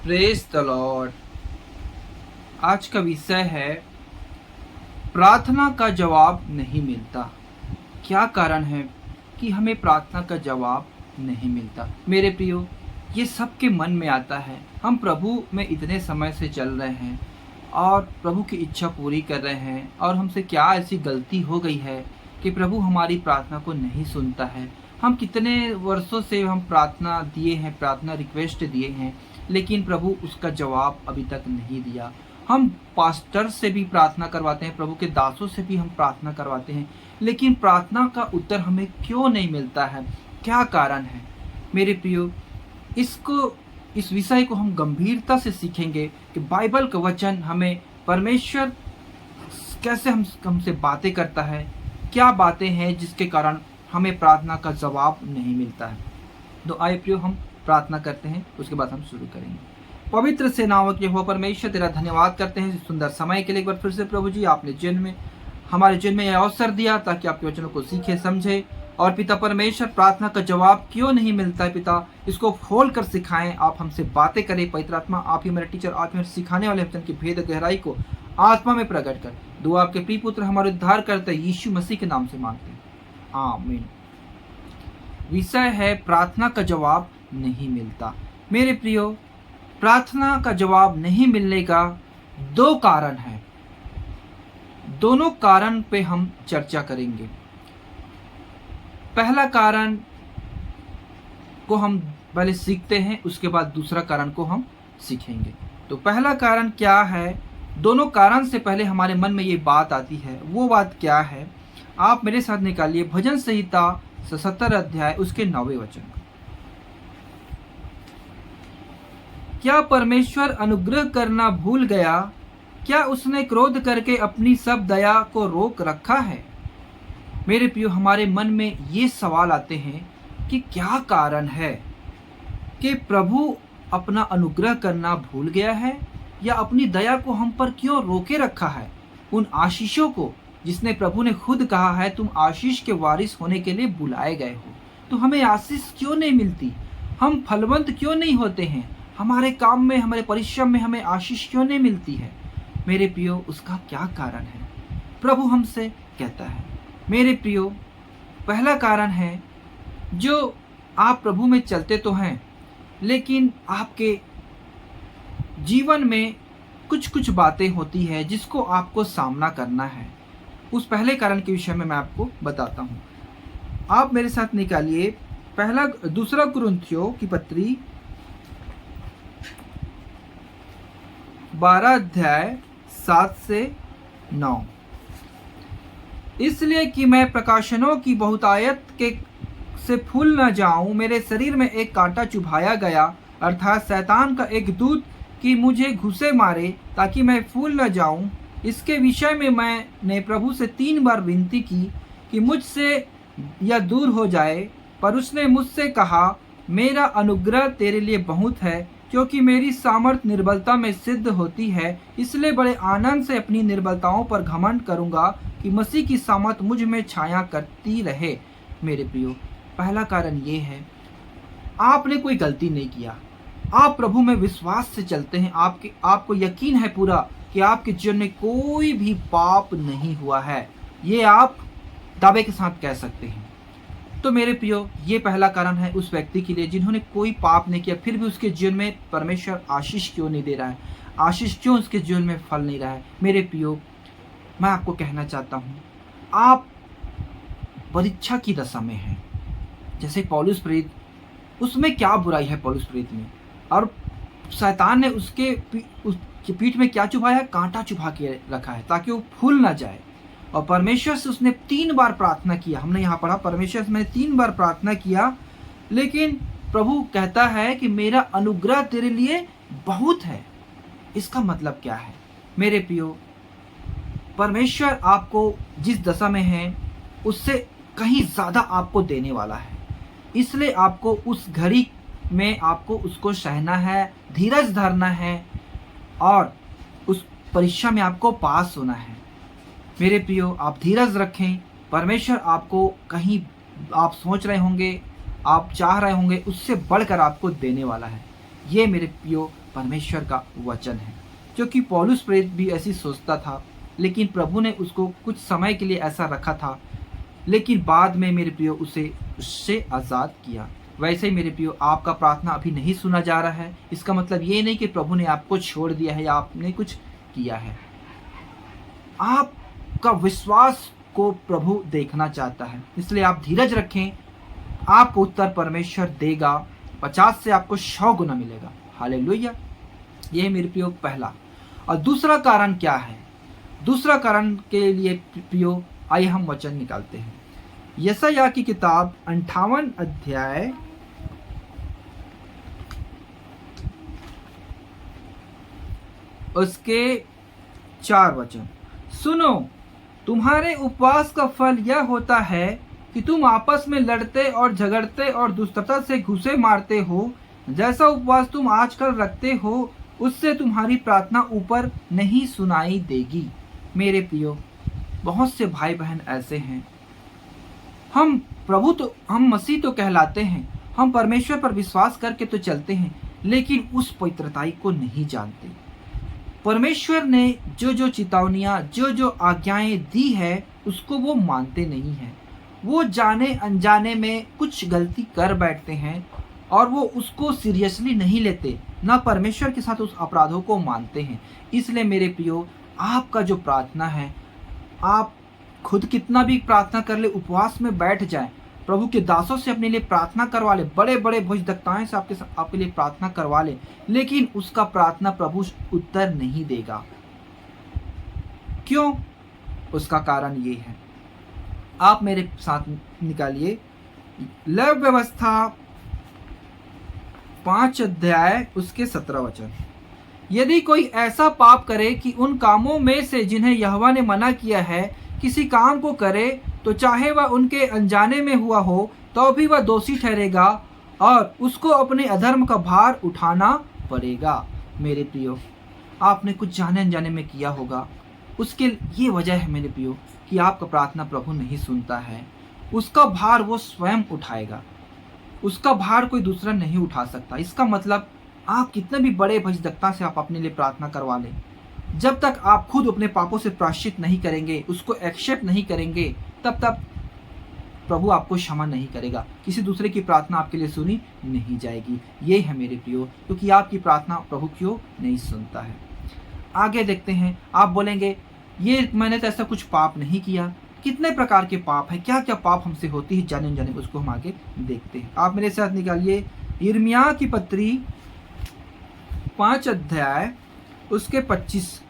Praise the Lord. आज का विषय है प्रार्थना का जवाब नहीं मिलता। क्या कारण है कि हमें प्रार्थना का जवाब नहीं मिलता? मेरे प्रियो, ये सबके मन में आता है। हम प्रभु में इतने समय से चल रहे हैं और प्रभु की इच्छा पूरी कर रहे हैं, और हमसे क्या ऐसी गलती हो गई है कि प्रभु हमारी प्रार्थना को नहीं सुनता है। हम कितने वर्षों से हम प्रार्थना दिए हैं, प्रार्थना रिक्वेस्ट दिए हैं, लेकिन प्रभु उसका जवाब अभी तक नहीं दिया। हम पास्टर से भी प्रार्थना करवाते हैं, प्रभु के दासों से भी हम प्रार्थना करवाते हैं, लेकिन प्रार्थना का उत्तर हमें क्यों नहीं मिलता है? क्या कारण है? मेरे प्रियो, इस विषय को हम गंभीरता से सीखेंगे कि बाइबल का वचन हमें परमेश्वर कैसे हमसे बातें करता है, क्या बातें हैं जिसके कारण हमें प्रार्थना का जवाब नहीं मिलता है। तो आइए प्रियो, हम प्रार्थना करते हैं, उसके बाद हम शुरू करेंगे। पवित्र सेनाओं के यहोवा परमेश्वर, तेरा धन्यवाद करते हैं इस सुंदर समय के लिए। एक बार फिर से प्रभु जी, आपने हमारे जीवन में यह अवसर दिया ताकि आपके वचनों को सीखे समझे। और पिता परमेश्वर, प्रार्थना का जवाब क्यों नहीं मिलता है पिता, इसको खोल कर सिखाएं। आप हमसे बातें करें। पवित्र आत्मा, आप ही मेरे टीचर, आप ही मेरे सिखाने वाले वचन की भेद गहराई को आत्मा में प्रकट कर। दुआ आपके प्रिय पुत्र हमारे उद्धार करते यीशु मसीह के नाम से मांगते हैं, आमीन। विषय है प्रार्थना का जवाब नहीं मिलता। मेरे प्रियो, प्रार्थना का जवाब नहीं मिलने का दो कारण है। दोनों कारण पे हम चर्चा करेंगे। पहला कारण को हम पहले सीखते हैं, उसके बाद दूसरा कारण को हम सीखेंगे। तो पहला कारण क्या है? दोनों कारण से पहले हमारे मन में ये बात आती है। वो बात क्या है? आप मेरे साथ निकालिए भजन संहिता 77 अध्याय उसके 9वें वचन। क्या परमेश्वर अनुग्रह करना भूल गया? क्या उसने क्रोध करके अपनी सब दया को रोक रखा है? मेरे प्रियो, हमारे मन में ये सवाल आते हैं कि क्या कारण है कि प्रभु अपना अनुग्रह करना भूल गया है, या अपनी दया को हम पर क्यों रोके रखा है? उन आशीषों को जिसने प्रभु ने खुद कहा है, तुम आशीष के वारिस होने के लिए बुलाए गए हो, तो हमें आशीष क्यों नहीं मिलती? हम फलवंत क्यों नहीं होते हैं? हमारे काम में, हमारे परिश्रम में हमें आशीष क्यों नहीं मिलती है? मेरे प्रियो, उसका क्या कारण है? प्रभु हमसे कहता है। मेरे प्रियो, पहला कारण है, जो आप प्रभु में चलते तो हैं, लेकिन आपके जीवन में कुछ कुछ बातें होती है जिसको आपको सामना करना है। उस पहले कारण के विषय में मैं आपको बताता हूँ। आप मेरे साथ निकालिए दूसरा कुरिन्थियों की पत्री 12 अध्याय 7 से 9। इसलिए कि मैं प्रकाशनों की बहुतायत के से फूल न जाऊं, मेरे शरीर में एक कांटा चुभाया गया, अर्थात शैतान का एक दूत कि मुझे घुसे मारे ताकि मैं फूल न जाऊं। इसके विषय में मैंने प्रभु से 3 बार विनती की कि मुझसे यह दूर हो जाए, पर उसने मुझसे कहा, मेरा अनुग्रह तेरे लिए बहुत है, क्योंकि मेरी सामर्थ निर्बलता में सिद्ध होती है। इसलिए बड़े आनंद से अपनी निर्बलताओं पर घमंड करूंगा कि मसीह की सामर्थ मुझ में छाया करती रहे। मेरे प्रियो, पहला कारण ये है, आपने कोई गलती नहीं किया, आप प्रभु में विश्वास से चलते हैं। आपको यकीन है पूरा कि आपके जीवन में कोई भी पाप नहीं हुआ है, ये आप दावे के साथ कह सकते हैं। तो मेरे प्रियो, ये पहला कारण है उस व्यक्ति के लिए जिन्होंने कोई पाप नहीं किया, फिर भी उसके जीवन में परमेश्वर आशीष क्यों नहीं दे रहा है, आशीष क्यों उसके जीवन में फल नहीं रहा है। मेरे प्रियो, मैं आपको कहना चाहता हूँ, आप परीक्षा की दशा में हैं। जैसे पौलुस प्रेरित, उसमें क्या बुराई है पौलुस प्रेरित में? और शैतान ने उसके पीठ में क्या चुभाया? कांटा चुभा के रखा है ताकि वो फूल ना जाए। और परमेश्वर से उसने 3 बार प्रार्थना किया। हमने यहाँ पढ़ा, परमेश्वर से मैंने 3 बार प्रार्थना किया, लेकिन प्रभु कहता है कि मेरा अनुग्रह तेरे लिए बहुत है। इसका मतलब क्या है? मेरे प्रियो, परमेश्वर आपको जिस दशा में है उससे कहीं ज़्यादा आपको देने वाला है। इसलिए आपको उस घड़ी में आपको उसको सहना है, धीरज धरना है, और उस परीक्षा में आपको पास होना है। मेरे प्रियो, आप धीरज रखें। परमेश्वर आपको कहीं आप सोच रहे होंगे, आप चाह रहे होंगे, उससे बढ़कर आपको देने वाला है। ये मेरे प्रियो परमेश्वर का वचन है, क्योंकि पौलुस प्रेरित भी ऐसी सोचता था, लेकिन प्रभु ने उसको कुछ समय के लिए ऐसा रखा था, लेकिन बाद में मेरे प्रियो उसे उससे आज़ाद किया। वैसे ही मेरे प्रियो आपका प्रार्थना अभी नहीं सुना जा रहा है, इसका मतलब ये नहीं कि प्रभु ने आपको छोड़ दिया है या आपने कुछ किया है। आपका विश्वास को प्रभु देखना चाहता है, इसलिए आप धीरज रखें, आपको उत्तर परमेश्वर देगा। 50 से आपको 100 गुना मिलेगा। हालेलुया। यह मेरे प्रियो पहला। और दूसरा कारण क्या है? दूसरा कारण के लिए प्रियो आइए हम वचन निकालते हैं। यशायाह की किताब 58 अध्याय उसके 4 वचन। सुनो, तुम्हारे उपवास का फल यह होता है कि तुम आपस में लड़ते और झगड़ते और दुष्टता से घुसे मारते हो। जैसा उपवास तुम आजकल रखते हो, उससे तुम्हारी प्रार्थना ऊपर नहीं सुनाई देगी। मेरे प्रियो, बहुत से भाई बहन ऐसे हैं, हम मसीह तो कहलाते हैं, हम परमेश्वर पर विश्वास करके तो चलते हैं, लेकिन उस पवित्रताई को नहीं जानते। परमेश्वर ने जो जो चेतावनियाँ, जो जो आज्ञाएं दी है, उसको वो मानते नहीं हैं। वो जाने अनजाने में कुछ गलती कर बैठते हैं और वो उसको सीरियसली नहीं लेते, ना परमेश्वर के साथ उस अपराधों को मानते हैं। इसलिए मेरे प्रियो, आपका जो प्रार्थना है, आप खुद कितना भी प्रार्थना कर ले, उपवास में बैठ जाए, प्रभु के दासों से अपने लिए प्रार्थना करवा ले, बड़े बड़े भोजदक्ताएं से आपके लिए प्रार्थना करवा ले, लेकिन उसका प्रार्थना प्रभु उत्तर नहीं देगा। क्यों? उसका कारण ये है, आप मेरे साथ निकालिए लेव व्यवस्था 5 अध्याय उसके 17 वचन। यदि कोई ऐसा पाप करे कि उन कामों में से जिन्हें यहोवा ने मना किया है किसी काम को करे, तो चाहे वह उनके अनजाने में हुआ हो, तो भी वह दोषी ठहरेगा और उसको अपने अधर्म का भार उठाना पड़ेगा। मेरे प्रियो, आपने कुछ जाने अनजाने में किया होगा, उसके ये वजह है मेरे प्रियो कि आपका प्रार्थना प्रभु नहीं सुनता है। उसका भार वो स्वयं उठाएगा, उसका भार कोई दूसरा नहीं उठा सकता। इसका मतलब आप कितने भी बड़े भजदक्ता से आप अपने लिए प्रार्थना करवा लें, जब तक आप खुद अपने पापों से प्रायश्चित नहीं करेंगे, उसको एक्सेप्ट नहीं करेंगे, तब तक प्रभु आपको क्षमा नहीं करेगा। किसी दूसरे की प्रार्थना आपके लिए सुनी नहीं जाएगी। ये है मेरे प्रियो, क्योंकि आपकी प्रार्थना प्रभु क्यों नहीं सुनता है। आगे देखते हैं। आप बोलेंगे, ये मैंने तो ऐसा कुछ पाप नहीं किया। कितने प्रकार के पाप हैं, क्या क्या पाप हमसे होती है जाने जाने, उसको हम आगे देखते हैं। आप मेरे साथ निकालिए यिर्मयाह की पत्री 5 अध्याय उसके 25।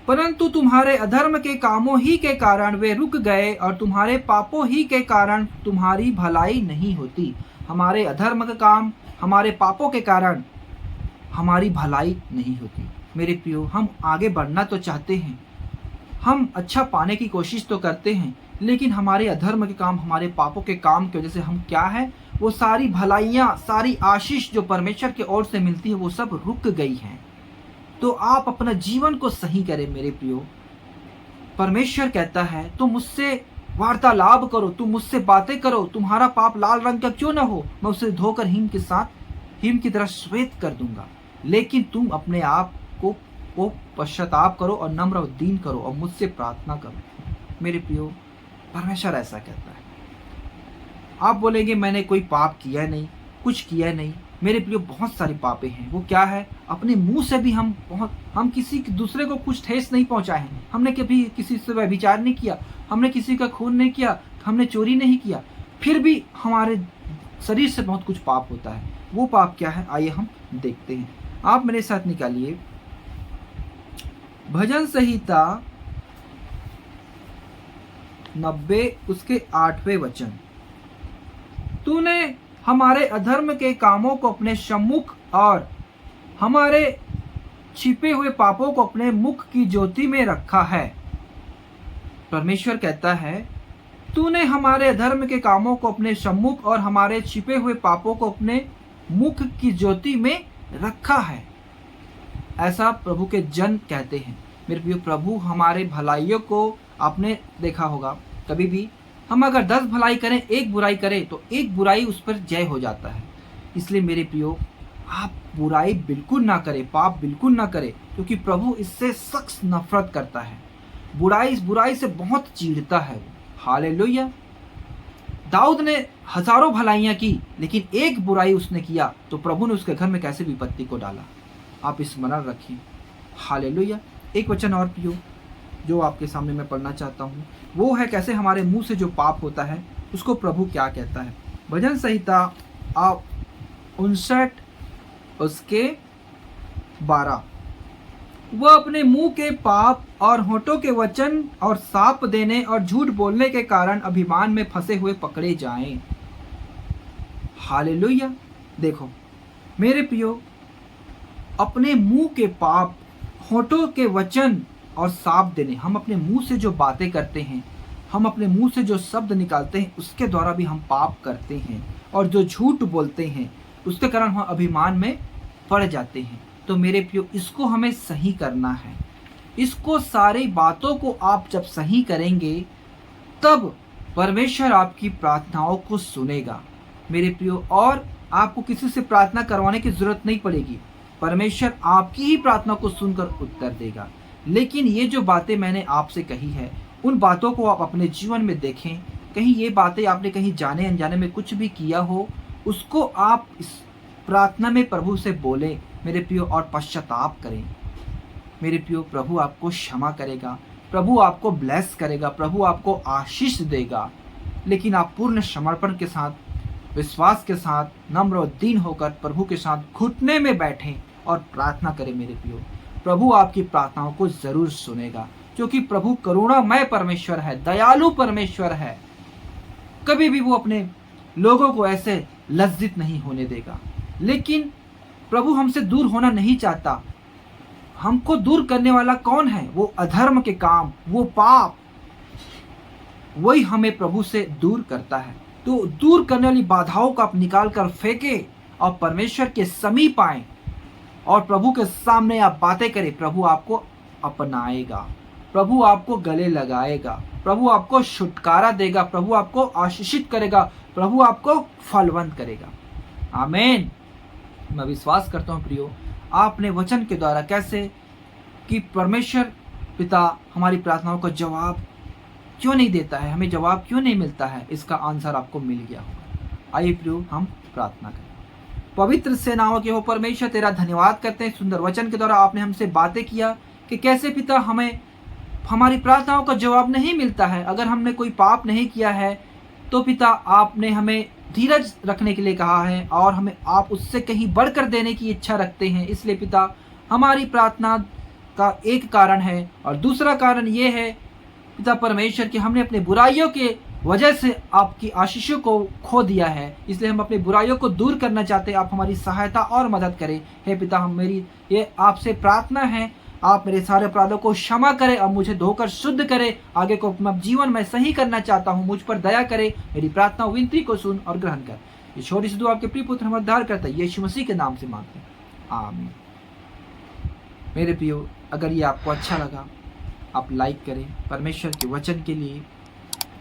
परंतु तुम्हारे अधर्म के कामों ही के कारण वे रुक गए और तुम्हारे पापों ही के कारण तुम्हारी भलाई नहीं होती। हमारे अधर्म का काम, हमारे पापों के कारण हमारी भलाई नहीं होती। मेरे प्रियो, हम आगे बढ़ना तो चाहते हैं, हम अच्छा पाने की कोशिश तो करते हैं, लेकिन हमारे अधर्म के काम, हमारे पापों के काम की वजह से हम क्या है, वो सारी भलाइयाँ, सारी आशीष जो परमेश्वर की ओर से मिलती है, वो सब रुक गई हैं। तो आप अपना जीवन को सही करें मेरे प्रियो। परमेश्वर कहता है तुम मुझसे वार्तालाप करो, तुम मुझसे बातें करो, तुम्हारा पाप लाल रंग का क्यों ना हो, मैं उसे धोकर हिम की तरह श्वेत कर दूंगा। लेकिन तुम अपने आप को पश्चाताप करो और नम्र और दीन करो और मुझसे प्रार्थना करो। मेरे प्रियो, परमेश्वर ऐसा कहता है। आप बोलेंगे मैंने कोई पाप किया नहीं, कुछ किया नहीं। मेरे प्रियो, बहुत सारे पापे हैं। वो क्या है, अपने मुंह से भी हम किसी दूसरे को कुछ ठेस नहीं पहुंचाए हैं। हमने कभी किसी से व्यभिचार नहीं किया, हमने किसी का खून नहीं किया, हमने चोरी नहीं किया, फिर भी हमारे शरीर से बहुत कुछ पाप होता है। वो पाप क्या है, आइए हम देखते हैं। आप मेरे साथ निकालिए भजन संहिता 90 उसके 8वें वचन। तूने हमारे अधर्म के कामों को अपने सम्मुख और हमारे छिपे हुए पापों को अपने मुख की ज्योति में रखा है। परमेश्वर कहता है तूने हमारे अधर्म के कामों को अपने सम्मुख और हमारे छिपे हुए पापों को अपने मुख की ज्योति में रखा है। ऐसा प्रभु के जन कहते हैं। मेरे प्रिय, प्रभु हमारे भलाइयों को आपने देखा होगा, कभी भी हम अगर 10 भलाई करें, एक बुराई करें, तो एक बुराई उस पर जय हो जाता है। इसलिए मेरे प्रियो, आप बुराई बिल्कुल ना करें, पाप बिल्कुल ना करें, क्योंकि प्रभु इससे सख्त नफरत करता है। बुराई से बहुत चीड़ता है वो। हालेलुया। दाऊद ने हजारों भलाइयां की, लेकिन एक बुराई उसने किया तो प्रभु ने उसके घर में कैसे विपत्ति को डाला। आप स्मरण रखिए। हालेलुया। एक वचन और प्रियो जो आपके सामने मैं पढ़ना चाहता हूँ, वो है कैसे हमारे मुंह से जो पाप होता है उसको प्रभु क्या कहता है। भजन संहिता आप 59 उसके 12, वह अपने मुंह के पाप और होठों के वचन और साप देने और झूठ बोलने के कारण अभिमान में फंसे हुए पकड़े जाएं। हालेलुया। देखो मेरे प्रियो, अपने मुंह के पाप, होठों के वचन और साप देने, हम अपने मुंह से जो बातें करते हैं, हम अपने मुंह से जो शब्द निकालते हैं, उसके द्वारा भी हम पाप करते हैं। और जो झूठ बोलते हैं उसके कारण हम अभिमान में पड़ जाते हैं। तो मेरे प्रियो, इसको हमें सही करना है। इसको सारी बातों को आप जब सही करेंगे तब परमेश्वर आपकी प्रार्थनाओं को सुनेगा मेरे प्रियो। और आपको किसी से प्रार्थना करवाने की जरूरत नहीं पड़ेगी, परमेश्वर आपकी ही प्रार्थना को सुनकर उत्तर देगा। लेकिन ये जो बातें मैंने आपसे कही है, उन बातों को आप अपने जीवन में देखें। कहीं ये बातें आपने कहीं जाने अनजाने में कुछ भी किया हो, उसको आप इस प्रार्थना में प्रभु से बोलें मेरे प्रियो, और पश्चाताप करें मेरे प्रियो। प्रभु आपको क्षमा करेगा, प्रभु आपको ब्लेस करेगा, प्रभु आपको आशीष देगा। लेकिन आप पूर्ण समर्पण के साथ, विश्वास के साथ, नम्र और दीन होकर प्रभु के साथ घुटने में बैठें और प्रार्थना करें मेरे प्रियो। प्रभु आपकी प्रार्थनाओं को जरूर सुनेगा, क्योंकि प्रभु करुणामय परमेश्वर है, दयालु परमेश्वर है। कभी भी वो अपने लोगों को ऐसे लज्जित नहीं होने देगा। लेकिन प्रभु हमसे दूर होना नहीं चाहता। हमको दूर करने वाला कौन है? वो अधर्म के काम, वो पाप, वही हमें प्रभु से दूर करता है। तो दूर करने वाली बाधाओं को आप निकाल कर फेंके और परमेश्वर के समीप आए और प्रभु के सामने आप बातें करें। प्रभु आपको अपनाएगा, प्रभु आपको गले लगाएगा, प्रभु आपको छुटकारा देगा, प्रभु आपको आशीषित करेगा, प्रभु आपको फलवंत करेगा। आमीन। मैं विश्वास करता हूँ प्रियो, आपने वचन के द्वारा कैसे कि परमेश्वर पिता हमारी प्रार्थनाओं का जवाब क्यों नहीं देता है, हमें जवाब क्यों नहीं मिलता है, इसका आंसर आपको मिल गया होगा। आइए प्रियो हम प्रार्थना करें। पवित्र सेनाओं के हो परमेश्वर, तेरा धन्यवाद करते हैं। सुंदर वचन के द्वारा आपने हमसे बातें किया कि कैसे पिता हमें हमारी प्रार्थनाओं का जवाब नहीं मिलता है। अगर हमने कोई पाप नहीं किया है तो पिता आपने हमें धीरज रखने के लिए कहा है और हमें आप उससे कहीं बढ़कर देने की इच्छा रखते हैं। इसलिए पिता हमारी प्रार्थना का एक कारण है, और दूसरा कारण ये है पिता परमेश्वर कि हमने अपने बुराइयों के वजह से आपकी आशीषों को खो दिया है। इसलिए हम अपनी बुराइयों को दूर करना चाहते हैं। आप हमारी सहायता और मदद करें। हे पिता, हम मेरी ये आपसे प्रार्थना है, आप मेरे सारे अपराधों को क्षमा करें और मुझे धोकर शुद्ध करें। आगे को अपना जीवन में सही करना चाहता हूँ, मुझ पर दया करें। मेरी प्रार्थना विनती को सुन और ग्रहण कर। ये छोटी सी दुआ आपके प्रिय पुत्र हमारा उद्धार करता है यीशु मसीह के नाम से मांगते हैं, आमीन। मेरे प्रियो, अगर ये आपको अच्छा लगा आप लाइक करें। परमेश्वर के वचन के लिए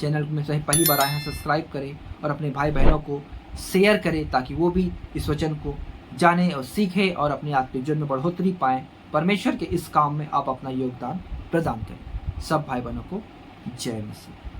चैनल में सही पहली बार आए हैं सब्सक्राइब करें और अपने भाई बहनों को शेयर करें ताकि वो भी इस वचन को जाने और सीखें और अपने आत्मिक जीवन में बढ़ोतरी पाएं। परमेश्वर के इस काम में आप अपना योगदान प्रदान करें। सब भाई बहनों को जय मसीह।